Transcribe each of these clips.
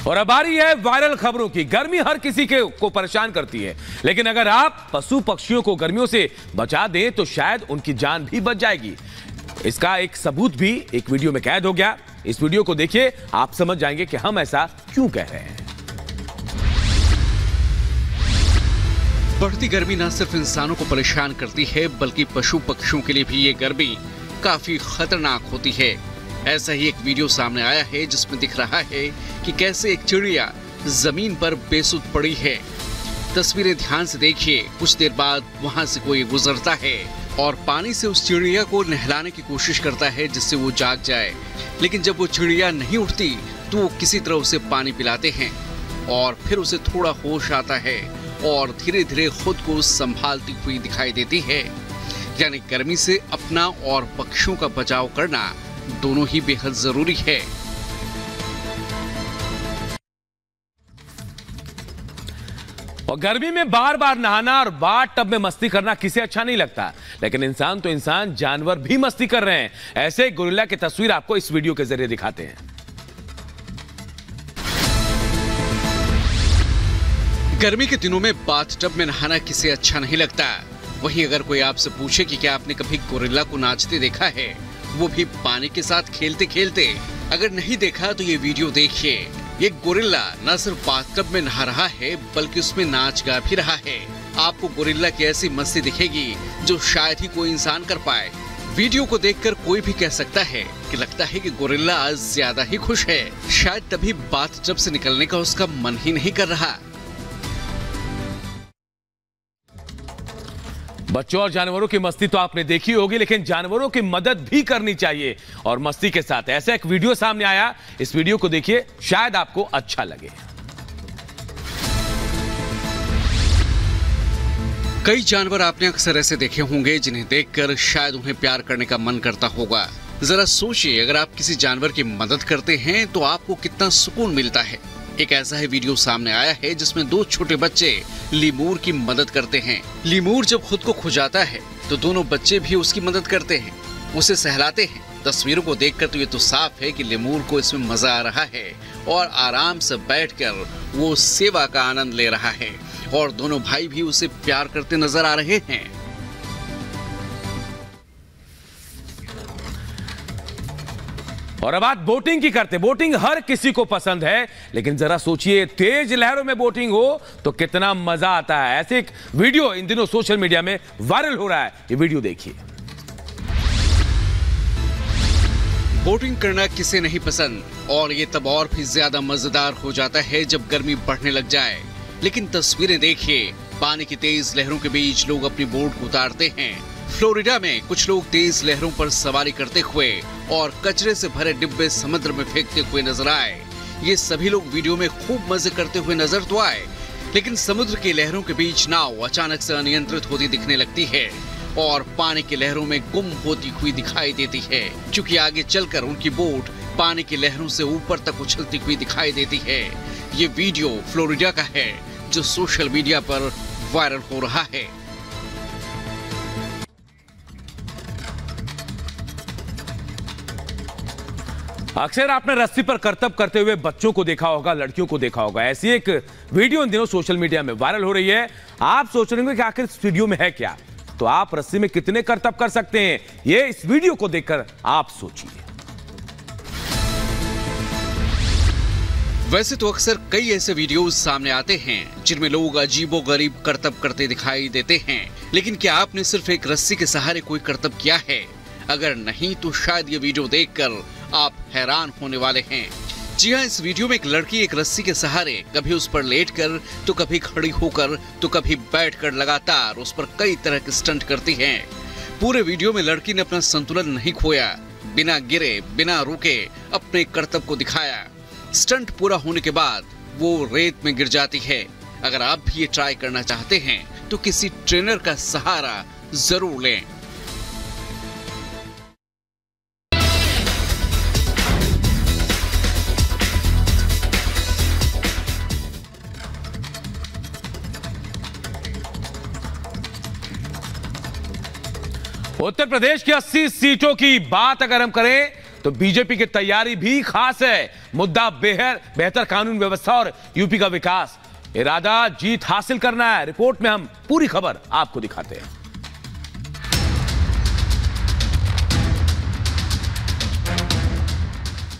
और अब आ रही है वायरल खबरों की। गर्मी हर किसी को परेशान करती है, लेकिन अगर आप पशु पक्षियों को गर्मियों से बचा दें तो शायद उनकी जान भी बच जाएगी। इसका एक सबूत भी एक वीडियो में कैद हो गया। इस वीडियो को देखिए, आप समझ जाएंगे कि हम ऐसा क्यों कह रहे हैं। बढ़ती गर्मी न सिर्फ इंसानों को परेशान करती है, बल्कि पशु पक्षियों के लिए भी ये गर्मी काफी खतरनाक होती है। ऐसा ही एक वीडियो सामने आया है जिसमें दिख रहा है कि कैसे एक चिड़िया जमीन पर बेसुध पड़ी है। तस्वीरें ध्यान से देखिए। कुछ देर बाद वहां से कोई गुजरता है और पानी से उस चिड़िया को नहलाने की कोशिश करता है जिससे वो जाग जाए, लेकिन जब वो चिड़िया नहीं उठती तो वो किसी तरह उसे पानी पिलाते हैं और फिर उसे थोड़ा होश आता है और धीरे धीरे खुद को संभालती हुई दिखाई देती है। यानी गर्मी से अपना और पक्षियों का बचाव करना दोनों ही बेहद जरूरी है। और गर्मी में बार बार नहाना और बाथ टब में मस्ती करना किसे अच्छा नहीं लगता, लेकिन इंसान तो इंसान, जानवर भी मस्ती कर रहे हैं। ऐसे गोरिल्ला की तस्वीर आपको इस वीडियो के जरिए दिखाते हैं। गर्मी के दिनों में बाथ टब में नहाना किसे अच्छा नहीं लगता। वहीं अगर कोई आपसे पूछे कि क्या आपने कभी गोरिल्ला को नाचते देखा है, वो भी पानी के साथ खेलते खेलते, अगर नहीं देखा तो ये वीडियो देखिए। ये गोरिल्ला न सिर्फ बाथटब में नहा रहा है बल्कि उसमें नाच गा भी रहा है। आपको गोरिल्ला की ऐसी मस्ती दिखेगी जो शायद ही कोई इंसान कर पाए। वीडियो को देखकर कोई भी कह सकता है कि लगता है कि गोरिल्ला आज ज्यादा ही खुश है, शायद तभी बाथटब से निकलने का उसका मन ही नहीं कर रहा। बच्चों और जानवरों की मस्ती तो आपने देखी होगी, लेकिन जानवरों की मदद भी करनी चाहिए और मस्ती के साथ। ऐसा एक वीडियो सामने आया, इस वीडियो को देखिए, शायद आपको अच्छा लगे। कई जानवर आपने अक्सर ऐसे देखे होंगे जिन्हें देखकर शायद उन्हें प्यार करने का मन करता होगा। जरा सोचिए, अगर आप किसी जानवर की मदद करते हैं तो आपको कितना सुकून मिलता है। एक ऐसा ही वीडियो सामने आया है जिसमें दो छोटे बच्चे लीमूर की मदद करते हैं। लीमूर जब खुद को खुजाता है तो दोनों बच्चे भी उसकी मदद करते हैं, उसे सहलाते हैं। तस्वीरों को देखकर तो ये तो साफ है कि लीमूर को इसमें मजा आ रहा है और आराम से बैठकर वो सेवा का आनंद ले रहा है और दोनों भाई भी उसे प्यार करते नजर आ रहे हैं। और अब बात बोटिंग की करते। बोटिंग हर किसी को पसंद है, लेकिन जरा सोचिए तेज लहरों में बोटिंग हो तो कितना मजा आता है। ऐसे एक वीडियो इन दिनों सोशल मीडिया में वायरल हो रहा है, ये वीडियो देखिए। बोटिंग करना किसे नहीं पसंद, और ये तब और भी ज्यादा मजेदार हो जाता है जब गर्मी बढ़ने लग जाए। लेकिन तस्वीरें देखिए, पानी की तेज लहरों के बीच लोग अपनी बोट को उतारते हैं। फ्लोरिडा में कुछ लोग तेज लहरों पर सवारी करते हुए और कचरे से भरे डिब्बे समुद्र में फेंकते हुए नजर आए। ये सभी लोग वीडियो में खूब मजे करते हुए नजर तो आए, लेकिन समुद्र की लहरों के बीच नाव अचानक से अनियंत्रित होती दिखने लगती है और पानी की लहरों में गुम होती हुई दिखाई देती है, क्योंकि आगे चलकर उनकी बोट पानी की लहरों से ऊपर तक उछलती हुई दिखाई देती है। ये वीडियो फ्लोरिडा का है जो सोशल मीडिया पर वायरल हो रहा है। अक्सर आपने रस्सी पर करतब करते हुए बच्चों को देखा होगा, लड़कियों को देखा होगा। ऐसी एक वीडियो इन दिनों सोशल मीडिया में वायरल हो रही है। आप सोच रहे होंगे कि आखिर इस वीडियो में है क्या, तो आप रस्सी में कितने करतब कर सकते हैं, ये इस वीडियो को देखकर आप सोचिए। वैसे तो अक्सर कई ऐसे वीडियोस सामने आते हैं जिनमें लोग अजीबोगरीब करतब करते दिखाई देते हैं, लेकिन क्या आपने सिर्फ एक रस्सी के सहारे कोई करतब किया है? अगर नहीं तो शायद ये वीडियो देखकर आप हैरान होने वाले हैं। जी हाँ, इस वीडियो में एक लड़की एक रस्सी के सहारे कभी उस पर लेटकर, तो कभी खड़ी होकर, तो कभी बैठकर लगातार उस पर कई तरह के स्टंट करती है। पूरे वीडियो में लड़की ने अपना संतुलन नहीं खोया, बिना गिरे बिना रुके अपने करतब को दिखाया। स्टंट पूरा होने के बाद वो रेत में गिर जाती है। अगर आप भी ये ट्राई करना चाहते हैं तो किसी ट्रेनर का सहारा जरूर लें। उत्तर प्रदेश की 80 सीटों की बात अगर हम करें तो बीजेपी की तैयारी भी खास है। मुद्दा बेहतर कानून व्यवस्था और यूपी का विकास। इरादा जीत हासिल करना है। रिपोर्ट में हम पूरी खबर आपको दिखाते हैं।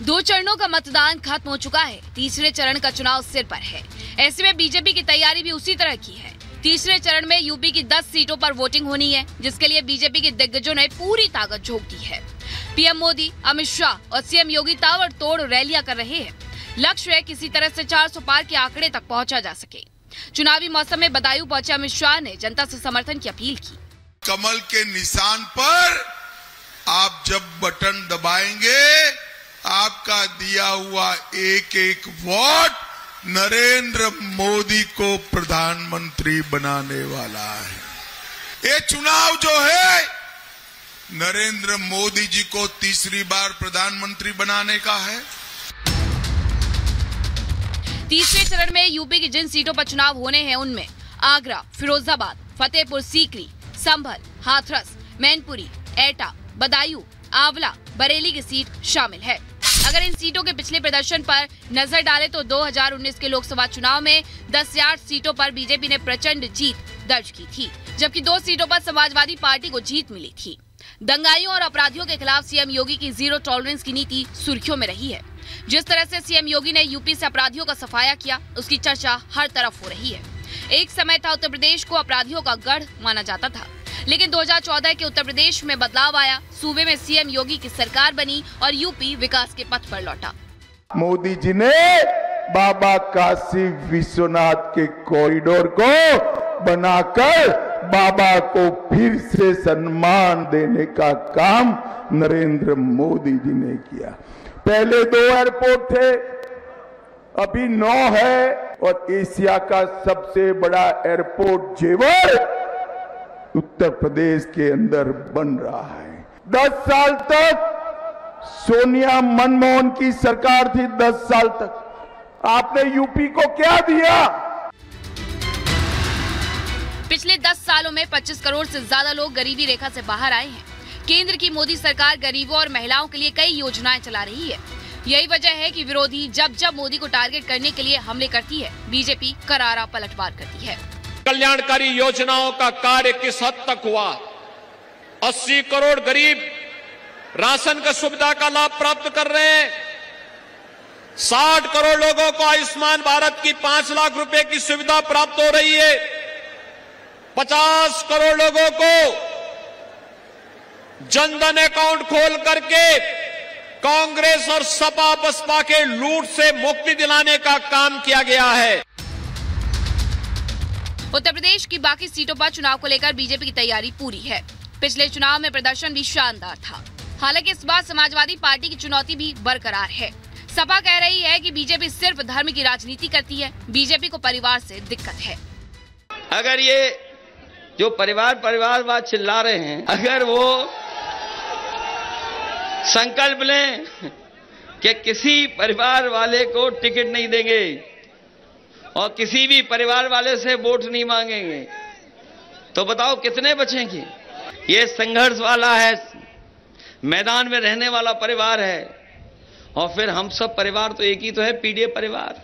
दो चरणों का मतदान खत्म हो चुका है। तीसरे चरण का चुनाव सिर पर है। ऐसे में बीजेपी की तैयारी भी उसी तरह की है। तीसरे चरण में यूपी की 10 सीटों पर वोटिंग होनी है, जिसके लिए बीजेपी के दिग्गजों ने पूरी ताकत झोंक दी है। पीएम मोदी, अमित शाह और सीएम योगी ताबड़तोड़ रैलियां कर रहे हैं। लक्ष्य है किसी तरह से 400 पार के आंकड़े तक पहुंचा जा सके। चुनावी मौसम में बदायूं पहुंचे अमित शाह ने जनता से समर्थन की अपील की। कमल के निशान पर आप जब बटन दबाएंगे, आपका दिया हुआ एक एक वोट नरेंद्र मोदी को प्रधानमंत्री बनाने वाला है। ये चुनाव जो है नरेंद्र मोदी जी को तीसरी बार प्रधानमंत्री बनाने का है। तीसरे चरण में यूपी की जिन सीटों पर चुनाव होने हैं उनमें आगरा, फिरोजाबाद, फतेहपुर सीकरी, संभल, हाथरस, मैनपुरी, एटा, बदायूं, आंवला, बरेली की सीट शामिल है। अगर इन सीटों के पिछले प्रदर्शन पर नजर डालें तो 2019 के लोकसभा चुनाव में 10 से 8 सीटों पर बीजेपी ने प्रचंड जीत दर्ज की थी, जबकि 2 सीटों पर समाजवादी पार्टी को जीत मिली थी। दंगाइयों और अपराधियों के खिलाफ सीएम योगी की जीरो टॉलरेंस की नीति सुर्खियों में रही है। जिस तरह से सीएम योगी ने यूपी से अपराधियों का सफाया किया, उसकी चर्चा हर तरफ हो रही है। एक समय था उत्तर प्रदेश को अपराधियों का गढ़ माना जाता था, लेकिन 2014 के उत्तर प्रदेश में बदलाव आया। सूबे में सीएम योगी की सरकार बनी और यूपी विकास के पथ पर लौटा। मोदी जी ने बाबा काशी विश्वनाथ के कॉरिडोर को बनाकर बाबा को फिर से सम्मान देने का काम नरेंद्र मोदी जी ने किया। पहले 2 एयरपोर्ट थे, अभी 9 है और एशिया का सबसे बड़ा एयरपोर्ट जेवर उत्तर प्रदेश के अंदर बन रहा है। 10 साल तक सोनिया मनमोहन की सरकार थी। 10 साल तक आपने यूपी को क्या दिया? पिछले 10 सालों में 25 करोड़ से ज्यादा लोग गरीबी रेखा से बाहर आए हैं। केंद्र की मोदी सरकार गरीबों और महिलाओं के लिए कई योजनाएं चला रही है। यही वजह है कि विरोधी जब जब मोदी को टारगेट करने के लिए हमले करती है, बीजेपी करारा पलटवार करती है। कल्याणकारी योजनाओं का कार्य किस हद तक हुआ? 80 करोड़ गरीब राशन की सुविधा का लाभ प्राप्त कर रहे हैं। 60 करोड़ लोगों को आयुष्मान भारत की 5 लाख रुपए की सुविधा प्राप्त हो रही है। 50 करोड़ लोगों को जनधन अकाउंट खोल करके कांग्रेस और सपा बसपा के लूट से मुक्ति दिलाने का काम किया गया है। उत्तर प्रदेश की बाकी सीटों पर चुनाव को लेकर बीजेपी की तैयारी पूरी है। पिछले चुनाव में प्रदर्शन भी शानदार था। हालांकि इस बार समाजवादी पार्टी की चुनौती भी बरकरार है। सपा कह रही है कि बीजेपी सिर्फ धर्म की राजनीति करती है। बीजेपी को परिवार से दिक्कत है। अगर ये जो परिवारवाद चिल्ला रहे हैं, अगर वो संकल्प लें कि किसी परिवार वाले को टिकट नहीं देंगे और किसी भी परिवार वाले से वोट नहीं मांगेंगे, तो बताओ कितने बचेंगे? ये संघर्ष वाला है, मैदान में रहने वाला परिवार है। और फिर हम सब परिवार तो एक ही तो है, पीडीए परिवार।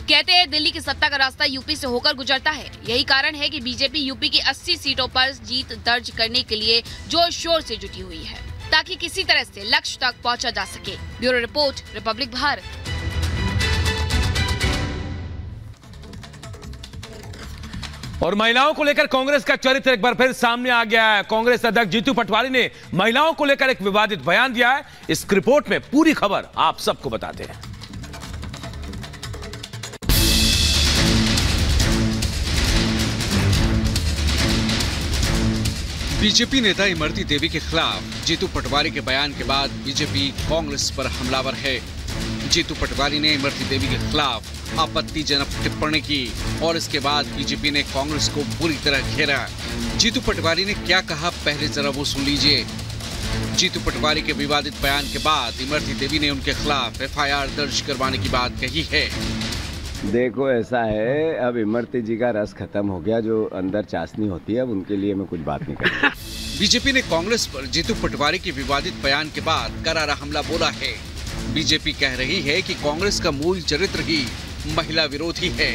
कहते हैं दिल्ली की सत्ता का रास्ता यूपी से होकर गुजरता है। यही कारण है कि बीजेपी यूपी की 80 सीटों पर जीत दर्ज करने के लिए जोर शोर से जुटी हुई है, ताकि किसी तरह से लक्ष्य तक पहुंचा जा सके। Bureau report, Republic Bharat. और महिलाओं को लेकर कांग्रेस का चरित्र एक बार फिर सामने आ गया है। कांग्रेस अध्यक्ष जीतू पटवारी ने महिलाओं को लेकर एक विवादित बयान दिया है। इस रिपोर्ट में पूरी खबर आप सबको बताते हैं। बीजेपी नेता इमरती देवी के खिलाफ जीतू पटवारी के बयान के बाद बीजेपी कांग्रेस पर हमलावर है। जीतू पटवारी ने इमरती देवी के खिलाफ आपत्तिजनक टिप्पणी की और इसके बाद बीजेपी ने कांग्रेस को बुरी तरह घेरा। जीतू पटवारी ने क्या कहा, पहले जरा वो सुन लीजिए। जीतू पटवारी के विवादित बयान के बाद इमरती देवी ने उनके खिलाफ एफआईआर दर्ज करवाने की बात कही है। देखो ऐसा है, अब इमरती जी का रस खत्म हो गया, जो अंदर चाशनी होती है, अब उनके लिए मैं कुछ बात नहीं करूंगा। बीजेपी ने कांग्रेस पर जीतू पटवारी के विवादित बयान के बाद करारा हमला बोला है। बीजेपी कह रही है कि कांग्रेस का मूल चरित्र ही महिला विरोधी है।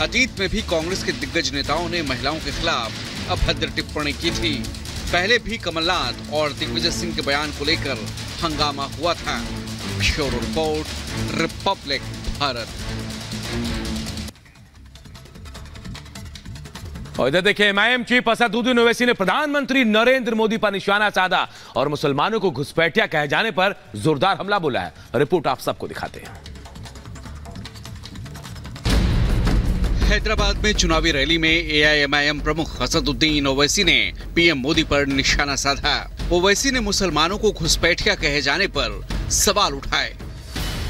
अतीत में भी कांग्रेस के दिग्गज नेताओं ने महिलाओं के खिलाफ अभद्र टिप्पणी की थी। पहले भी कमलनाथ और दिग्विजय सिंह के बयान को लेकर हंगामा हुआ था। Bureau report, Republic Bharat. और इधर देखिए, एमआईएम चीफ असदुद्दीन ओवैसी ने प्रधानमंत्री नरेंद्र मोदी पर निशाना साधा और मुसलमानों को घुसपैठिया कहे जाने पर जोरदार हमला बोला है। रिपोर्ट आप सबको दिखाते हैं। हैदराबाद में चुनावी रैली में एआईएमआईएम प्रमुख असदुद्दीन ओवैसी ने पीएम मोदी पर निशाना साधा। ओवैसी ने मुसलमानों को घुसपैठिया कहे जाने पर सवाल उठाए।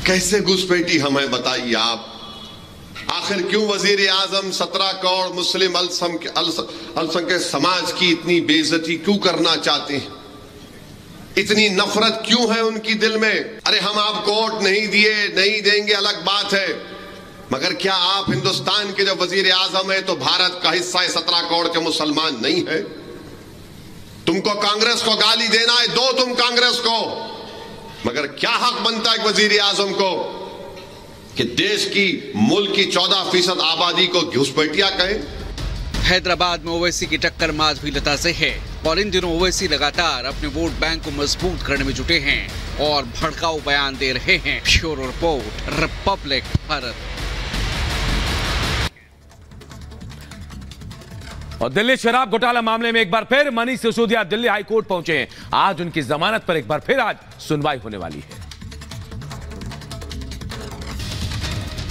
कैसे घुसपैठी हमें बताइए आप? आखिर क्यों वजीर आजम 17 करोड़ मुस्लिम अल्पसंख्यक समाज की इतनी बेइज्जती क्यों करना चाहते हैं? इतनी नफरत क्यों है उनकी दिल में? अरे हम आपको वोट नहीं दिए, नहीं देंगे अलग बात है, मगर क्या आप हिंदुस्तान के जो वजीर आजम है तो भारत का हिस्सा है? 17 करोड़ के मुसलमान नहीं है? तुमको कांग्रेस को गाली देना है, दो तुम कांग्रेस को, मगर क्या हक बनता है वजीर आजम को कि देश की मुल्क की 14% आबादी को घुसपैठिया कहे? हैदराबाद में ओवैसी की टक्कर माधवीलता से है और इन दिनों ओवैसी लगातार अपने वोट बैंक को मजबूत करने में जुटे हैं और भड़काऊ बयान दे रहे हैं। Bureau report, Republic Bharat. और दिल्ली शराब घोटाला मामले में एक बार फिर मनीष सिसोदिया दिल्ली हाई कोर्ट पहुंचे हैं। आज उनकी जमानत पर एक बार फिर आज सुनवाई होने वाली है।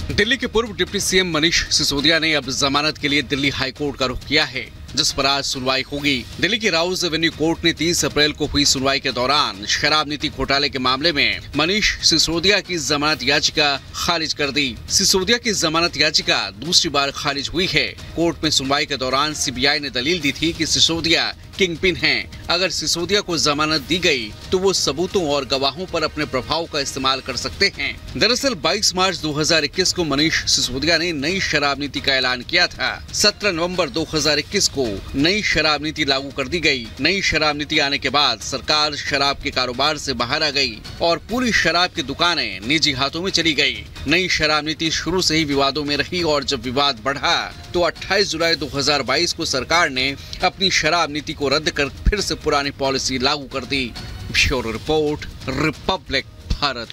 दिल्ली के पूर्व डिप्टी सीएम मनीष सिसोदिया ने अब जमानत के लिए दिल्ली हाई कोर्ट का रुख किया है, जिस पर आज सुनवाई होगी। दिल्ली की राउज एवेन्यू कोर्ट ने 30 अप्रैल को हुई सुनवाई के दौरान शराब नीति घोटाले के मामले में मनीष सिसोदिया की जमानत याचिका खारिज कर दी। सिसोदिया की जमानत याचिका दूसरी बार खारिज हुई है। कोर्ट में सुनवाई के दौरान सीबीआई ने दलील दी थी कि सिसोदिया किंगपिन हैं। अगर सिसोदिया को जमानत दी गई तो वो सबूतों और गवाहों पर अपने प्रभाव का इस्तेमाल कर सकते हैं। दरअसल 22 मार्च 2021 को मनीष सिसोदिया ने नई शराब नीति का ऐलान किया था। 17 नवंबर 2021 को नई शराब नीति लागू कर दी गई। नई शराब नीति आने के बाद सरकार शराब के कारोबार से बाहर आ गई और पूरी शराब की दुकानें निजी हाथों में चली गई। नई शराब नीति शुरू से ही विवादों में रही और जब विवाद बढ़ा तो 28 जुलाई 2022 को सरकार ने अपनी शराब नीति को रद्द कर फिर से पुरानी पॉलिसी लागू कर दी। Bureau report, Republic Bharat.